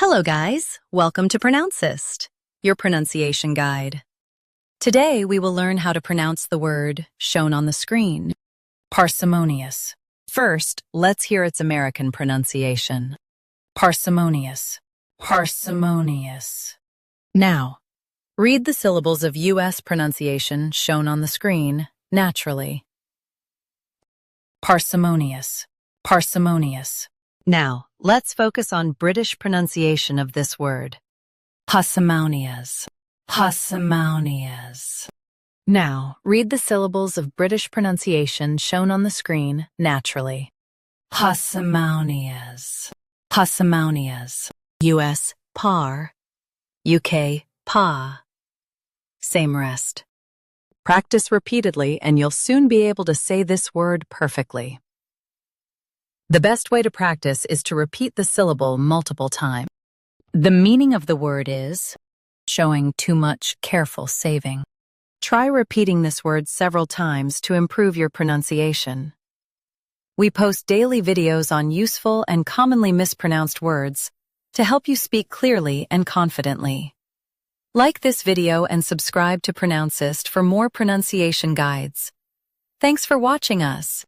Hello guys, welcome to Pronouncist, your pronunciation guide. Today we will learn how to pronounce the word shown on the screen, parsimonious. First, let's hear its American pronunciation. Parsimonious, parsimonious. Now, read the syllables of U.S. pronunciation shown on the screen naturally. Parsimonious, parsimonious. Now, let's focus on British pronunciation of this word. Parsimonious, parsimonious. Now, read the syllables of British pronunciation shown on the screen naturally. Parsimonious, parsimonious. U.S. par, U.K. pa. Same rest. Practice repeatedly and you'll soon be able to say this word perfectly. The best way to practice is to repeat the syllable multiple times. The meaning of the word is showing too much careful saving. Try repeating this word several times to improve your pronunciation. We post daily videos on useful and commonly mispronounced words to help you speak clearly and confidently. Like this video and subscribe to Pronouncist for more pronunciation guides. Thanks for watching us.